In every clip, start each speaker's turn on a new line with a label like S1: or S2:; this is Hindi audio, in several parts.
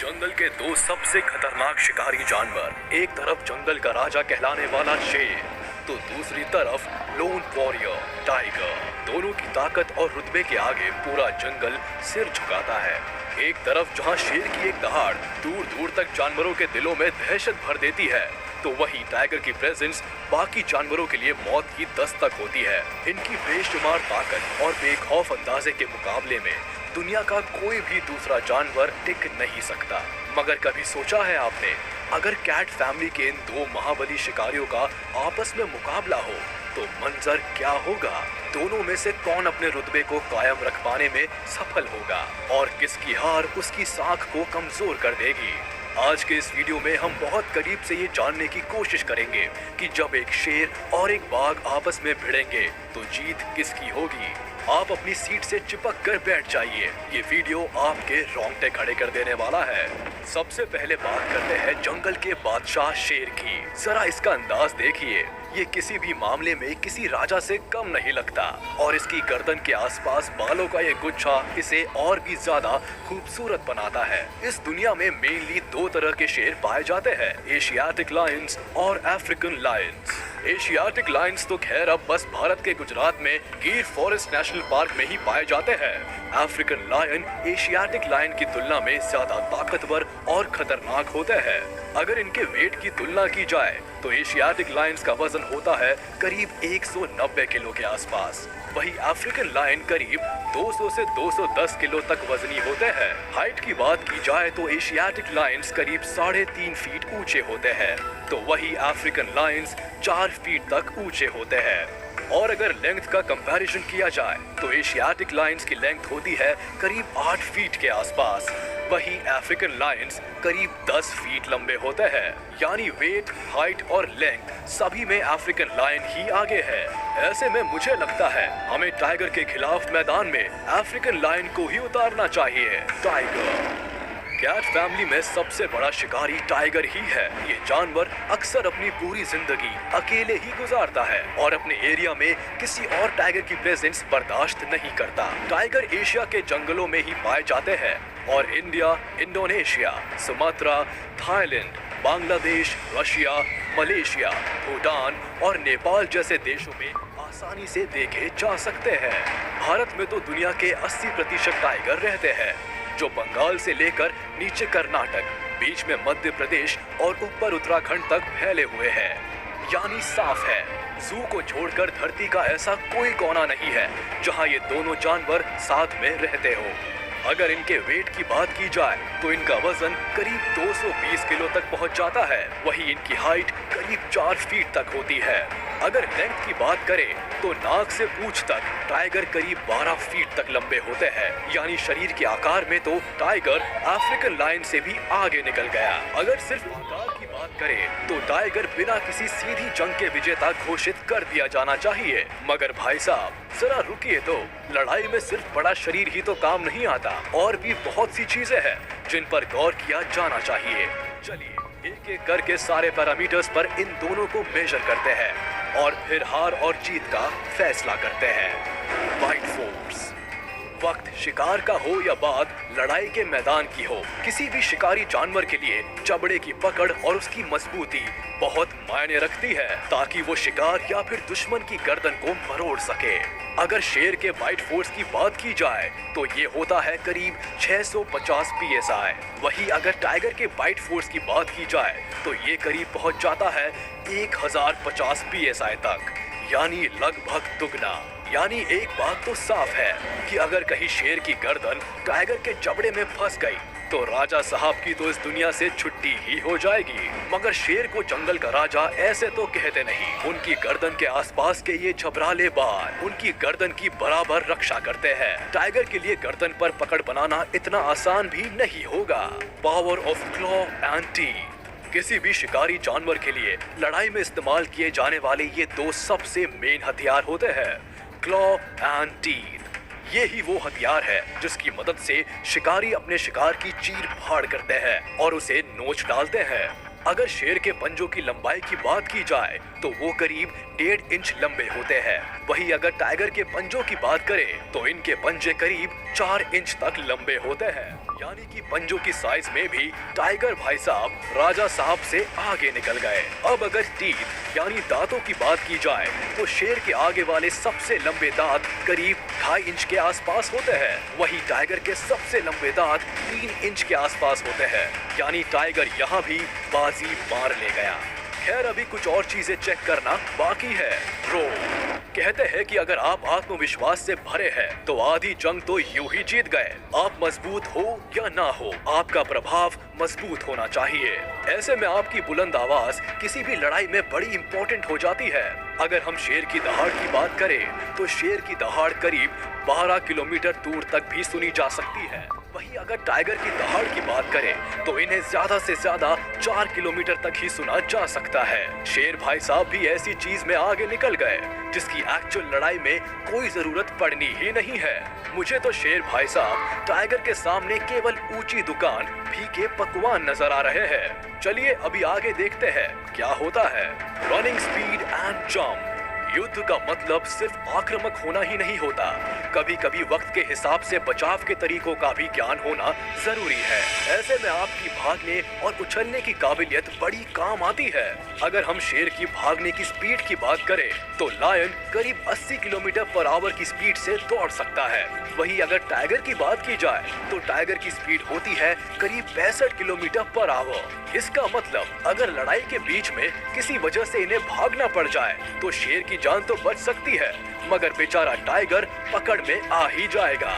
S1: जंगल के दो सबसे खतरनाक शिकारी जानवर, एक तरफ जंगल का राजा कहलाने वाला शेर, तो दूसरी तरफ लोन वॉरियर टाइगर। दोनों की ताकत और रुतबे के आगे पूरा जंगल सिर झुकाता है। एक तरफ जहां शेर की एक दहाड़ दूर दूर तक जानवरों के दिलों में दहशत भर देती है, तो वहीं टाइगर की प्रेजेंस बाकी जानवरों के लिए मौत की दस्तक होती है। इनकी बेशुमार ताकत और बेखौफ अंदाजे के मुकाबले में दुनिया का कोई भी दूसरा जानवर टिक नहीं सकता। मगर कभी सोचा है आपने, अगर कैट फैमिली के इन दो महाबली शिकारियों का आपस में मुकाबला हो तो मंजर क्या होगा? दोनों में से कौन अपने रुतबे को कायम रख पाने में सफल होगा और किसकी हार उसकी साख को कमजोर कर देगी? आज के इस वीडियो में हम बहुत करीब से ये जानने की कोशिश करेंगे कि जब एक शेर और एक बाघ आपस में भिड़ेंगे तो जीत किसकी होगी। आप अपनी सीट से चिपक कर बैठ जाइए, ये वीडियो आपके रोंगटे खड़े कर देने वाला है। सबसे पहले बात करते हैं जंगल के बादशाह शेर की। जरा इसका अंदाज देखिए, ये किसी भी मामले में किसी राजा से कम नहीं लगता और इसकी गर्दन के आसपास बालों का ये गुच्छा इसे और भी ज्यादा खूबसूरत बनाता है। इस दुनिया में मेनली दो तरह के शेर पाए जाते हैं, एशियाटिक लायंस और अफ्रीकन लायंस। एशियाटिक लायंस तो खैर अब बस भारत के गुजरात में गिर फॉरेस्ट नेशनल पार्क में ही पाए जाते हैं। अफ्रीकन लायन एशियाटिक लायन की तुलना में ज्यादा ताकतवर और खतरनाक होते हैं। अगर इनके वेट की तुलना की जाए तो एशियाटिक लायंस का वजन होता है करीब 190 किलो के आसपास, वही अफ्रीकन लायन करीब 200 से 210 किलो तक वजनी होते हैं। हाइट की बात की जाए तो एशियाटिक लायंस करीब 3.5 फीट ऊंचे होते हैं, तो वही अफ्रीकन लायंस 4 फीट तक ऊंचे होते हैं। और अगर लेंथ का कंपैरिजन किया जाए तो एशियाटिक लायंस की लेंथ होती है करीब 8 फीट के आसपास, वही अफ्रीकन लायंस करीब 10 फीट लंबे होते हैं। यानी वेट, हाइट और लेंथ सभी में अफ्रीकन लायन ही आगे है। ऐसे में मुझे लगता है हमें टाइगर के खिलाफ मैदान में अफ्रीकन लायन को ही उतारना चाहिए। टाइगर कैट फैमिली में सबसे बड़ा शिकारी टाइगर ही है। ये जानवर अक्सर अपनी पूरी जिंदगी अकेले ही गुजारता है और अपने एरिया में किसी और टाइगर की प्रेजेंस बर्दाश्त नहीं करता। टाइगर एशिया के जंगलों में ही पाए जाते हैं और India, Indonesia, Sumatra, Thailand, Bangladesh, Russia, Malaysia, Bhutan और नेपाल जैसे देशों में आसानी से देखे जा सकते हैं। भारत में तो दुनिया के 80% टाइगर रहते हैं, जो बंगाल से लेकर नीचे कर्नाटक, बीच में मध्य प्रदेश और ऊपर उत्तराखंड तक फैले हुए हैं। यानी साफ है, जू को छोड़कर धरती का ऐसा कोई कोना नहीं है जहां ये दोनों जानवर साथ में रहते हो। अगर इनके वेट की बात की जाए तो इनका वजन करीब 220 किलो तक पहुंच जाता है, वही इनकी हाइट करीब 4 फीट तक होती है। अगर लेंथ की बात करें तो नाक से पूंछ तक टाइगर करीब 12 फीट तक लंबे होते हैं। यानी शरीर के आकार में तो टाइगर अफ्रीकन लायन से भी आगे निकल गया। अगर सिर्फ आकार की बात करें तो टाइगर बिना किसी सीधी जंग के विजेता घोषित कर दिया जाना चाहिए। मगर भाई साहब जरा रुकिए तो, लड़ाई में सिर्फ बड़ा शरीर ही तो काम नहीं आता, और भी बहुत सी चीजें हैं जिन पर गौर किया जाना चाहिए। चलिए एक एक करके सारे पैरामीटर्स पर इन दोनों को मेजर करते हैं और फिर हार और जीत का फैसला करते हैं। Fight force. वक्त शिकार का हो या बात लड़ाई के मैदान की हो, किसी भी शिकारी जानवर के लिए चमड़े की पकड़ और उसकी मजबूती बहुत मायने रखती है, ताकि वो शिकार या फिर दुश्मन की गर्दन को मरोड़ सके। अगर शेर के बाइट फोर्स की बात की जाए तो ये होता है करीब 650 psi। वही अगर टाइगर के बाइट फोर्स की बात की जाए तो ये करीब पहुंच जाता है 1050 psi तक, यानी लगभग दुगना। यानी एक बात तो साफ है कि अगर कहीं शेर की गर्दन टाइगर के जबड़े में फंस गई तो राजा साहब की तो इस दुनिया से छुट्टी ही हो जाएगी। मगर शेर को जंगल का राजा ऐसे तो कहते नहीं। उनकी गर्दन के आसपास के ये छबराले बाल उनकी गर्दन की बराबर रक्षा करते हैं। टाइगर के लिए गर्दन पर पकड़ बनाना इतना आसान भी नहीं होगा। Power of claw and teeth. किसी भी शिकारी जानवर के लिए लड़ाई में इस्तेमाल किए जाने वाले ये दो सबसे मेन हथियार होते हैं, क्लॉ एंड टीथ। ये ही वो हथियार है जिसकी मदद से शिकारी अपने शिकार की चीर फाड़ करते हैं और उसे नोच डालते हैं। अगर शेर के पंजों की लंबाई की बात की जाए तो वो करीब 1.5 इंच लंबे होते हैं, वही अगर टाइगर के पंजों की बात करें तो इनके पंजे करीब 4 इंच तक लंबे होते हैं। यानी कि पंजों की साइज में भी टाइगर भाई साहब राजा साहब से आगे निकल गए। अब अगर टीथ यानी दांतों की बात की जाए तो शेर के आगे वाले सबसे लंबे दांत करीब 2.5 इंच के आसपास होते हैं, वहीं टाइगर के सबसे लंबे दांत 3 इंच के आसपास होते हैं, यानी टाइगर यहाँ भी बाजी मार ले गया। खैर अभी कुछ और चीजें चेक करना बाकी है। कहते हैं कि अगर आप आत्मविश्वास से भरे हैं तो आधी जंग तो यूं ही जीत गए। आप मजबूत हो या ना हो, आपका प्रभाव मजबूत होना चाहिए। ऐसे में आपकी बुलंद आवाज किसी भी लड़ाई में बड़ी इंपॉर्टेंट हो जाती है। अगर हम शेर की दहाड़ की बात करें तो शेर की दहाड़ करीब 12 किलोमीटर दूर तक भी सुनी जा सकती है। वहीं अगर टाइगर की दहाड़ की बात करें तो इन्हें ज्यादा से ज्यादा 4 किलोमीटर तक ही सुना जा सकता है। शेर भाई साहब भी ऐसी चीज में आगे निकल गए जिसकी एक्चुअल लड़ाई में कोई जरूरत पड़नी ही नहीं है। मुझे तो शेर भाई साहब टाइगर के सामने केवल ऊंची दुकान फीके पकवान नजर आ रहे हैं। चलिए अभी आगे देखते हैं क्या होता है। Running speed and jump. युद्ध का मतलब सिर्फ आक्रामक होना ही नहीं होता, कभी कभी वक्त के हिसाब से बचाव के तरीकों का भी ज्ञान होना जरूरी है। ऐसे में आपकी भागने और उछलने की काबिलियत बड़ी काम आती है। अगर हम शेर की भागने की स्पीड की बात करें तो लायन करीब 80 किलोमीटर पर आवर की स्पीड से दौड़ सकता है। वहीं अगर टाइगर की बात की जाए तो टाइगर की स्पीड होती है करीब 65 किलोमीटर पर आवर। इसका मतलब अगर लड़ाई के बीच में किसी वजह से इन्हें भागना पड़ जाए तो शेर की जान तो बच सकती है, मगर बेचारा टाइगर पकड़ में आ ही जाएगा।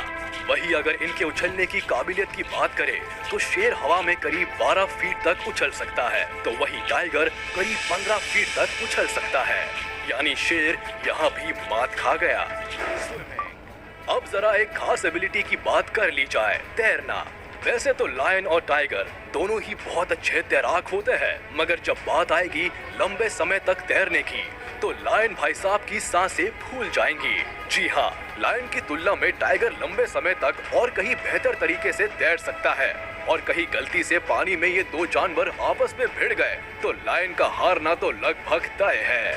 S1: वहीं अगर इनके उछलने की काबिलियत की बात करें तो शेर हवा में करीब 12 फीट तक उछल सकता है, तो वहीं टाइगर करीब 15 फीट तक उछल सकता है, यानी शेर यहाँ भी मात खा गया। अब जरा एक खास एबिलिटी की बात कर ली जाए, तैरना। वैसे तो लायन और टाइगर दोनों ही बहुत अच्छे तैराक होते हैं, मगर जब बात आएगी लंबे समय तक तैरने की तो लायन भाई साहब की सांसें फूल जाएंगी। जी हाँ, लायन की तुलना में टाइगर लंबे समय तक और कहीं बेहतर तरीके से तैर सकता है, और कहीं गलती से पानी में ये दो जानवर आपस में भिड़ गए तो लायन का हारना तो लगभग तय है।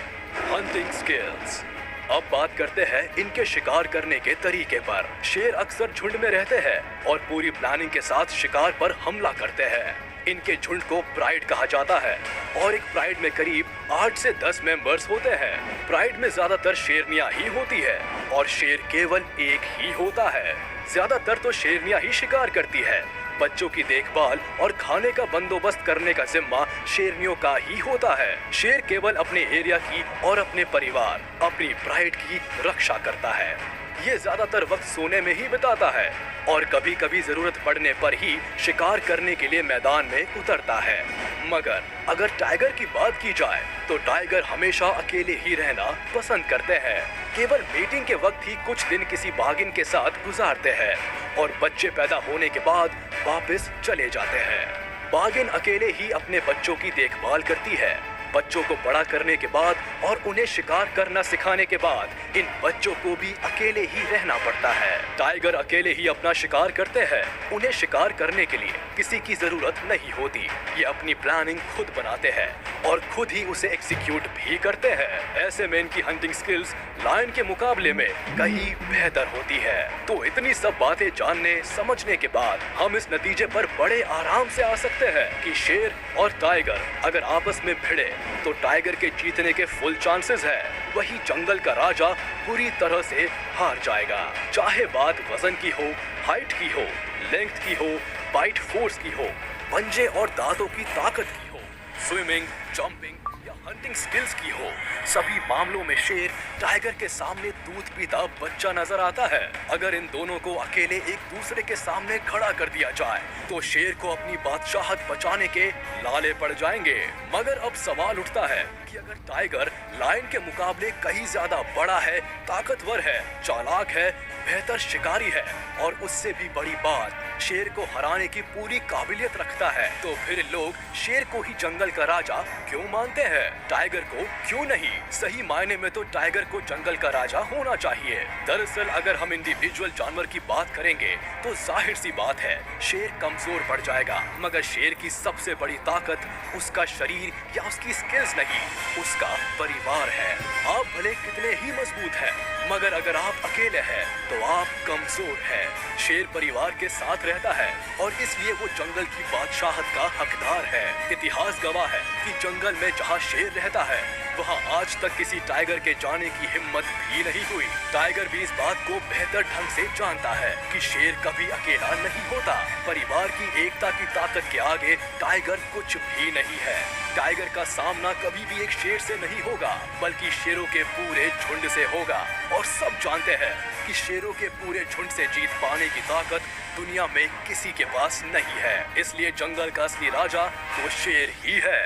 S1: Hunting skills. अब बात करते हैं इनके शिकार करने के तरीके पर। शेर अक्सर झुंड में रहते हैं और पूरी प्लानिंग के साथ शिकार पर हमला करते हैं। इनके झुंड को प्राइड कहा जाता है और एक प्राइड में करीब 8 से 10 मेंबर्स होते हैं। प्राइड में ज्यादातर शेरनियां ही होती है और शेर केवल एक ही होता है। ज्यादातर तो शेरनियां ही शिकार करती है। बच्चों की देखभाल और खाने का बंदोबस्त करने का जिम्मा शेरनियों का ही होता है। शेर केवल अपने एरिया की और अपने परिवार, अपनी प्राइड की रक्षा करता है। ये ज्यादातर वक्त सोने में ही बिताता है और कभी कभी जरूरत पड़ने पर ही शिकार करने के लिए मैदान में उतरता है। मगर अगर टाइगर की बात की जाए तो टाइगर हमेशा अकेले ही रहना पसंद करते हैं। केवल मीटिंग के वक्त ही कुछ दिन किसी बाघिन के साथ गुजारते हैं और बच्चे पैदा होने के बाद वापस चले जाते हैं। बाघिन अकेले ही अपने बच्चों की देखभाल करती है। बच्चों को बड़ा करने के बाद और उन्हें शिकार करना सिखाने के बाद इन बच्चों को भी अकेले ही रहना पड़ता है। टाइगर अकेले ही अपना शिकार करते हैं। उन्हें शिकार करने के लिए किसी की जरूरत नहीं होती। ये अपनी प्लानिंग खुद बनाते हैं और खुद ही उसे एग्जीक्यूट भी करते हैं। ऐसे में इनकी हंटिंग स्किल्स लायन के मुकाबले में कहीं बेहतर होती है। तो इतनी सब बातें जानने समझने के बाद हम इस नतीजे पर बड़े आराम से आ सकते हैं कि शेर और टाइगर अगर आपस में भिड़े तो टाइगर के जीतने के फुल चांसेस है। वही जंगल का राजा पूरी तरह से हार जाएगा। चाहे बात वजन की हो, हाइट की हो, लेंथ की हो, बाइट फोर्स की हो, पंजे और दांतों की ताकत की हो, स्विमिंग, जंपिंग या हंटिंग स्किल्स की हो, सभी मामलों में शेर टाइगर के सामने दूध पीता बच्चा नजर आता है। अगर इन दोनों को अकेले एक दूसरे के सामने खड़ा कर दिया जाए तो शेर को अपनी बादशाहत बचाने के लाले पड़ जाएंगे। मगर अब सवाल उठता है कि अगर टाइगर लायन के मुकाबले कहीं ज्यादा बड़ा है, ताकतवर है, चालाक है, बेहतर शिकारी है और उससे भी बड़ी बात शेर को हराने की पूरी काबिलियत रखता है, तो फिर लोग शेर को ही जंगल का राजा क्यों मानते हैं? टाइगर को क्यों नहीं? सही मायने में तो टाइगर को जंगल का राजा होना चाहिए। दरअसल अगर हम इंडिविजुअल जानवर की बात करेंगे तो जाहिर सी बात है शेर कमजोर पड़ जाएगा, मगर शेर की सबसे बड़ी ताकत उसका शरीर या उसकी स्किल्स नहीं, उसका परिवार है। आप भले कितने ही मजबूत हैं, मगर अगर आप अकेले हैं तो आप कमजोर हैं। शेर परिवार के साथ रहता है और इसलिए वो जंगल की बादशाहत का हकदार है। इतिहास गवाह है कि जंगल में जहाँ शेर रहता है वहाँ आज तक किसी टाइगर के जाने की हिम्मत भी नहीं हुई। टाइगर भी इस बात को बेहतर ढंग से जानता है कि शेर कभी अकेला नहीं होता। परिवार की एकता की ताकत के आगे टाइगर कुछ भी नहीं है। टाइगर का सामना कभी भी एक शेर से नहीं होगा बल्कि शेरों के पूरे झुंड से होगा और सब जानते हैं कि शेरों के पूरे झुंड से जीत पाने की ताकत दुनिया में किसी के पास नहीं है। इसलिए जंगल का असली राजा वो शेर ही है।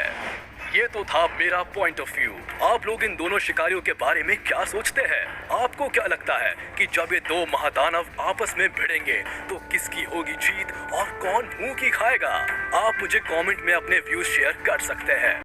S1: ये तो था मेरा पॉइंट ऑफ व्यू। आप लोग इन दोनों शिकारियों के बारे में क्या सोचते हैं? आपको क्या लगता है कि जब ये दो महादानव आपस में भिड़ेंगे तो किसकी होगी जीत और कौन मुंह की खाएगा? आप मुझे कमेंट में अपने व्यूज शेयर कर सकते हैं।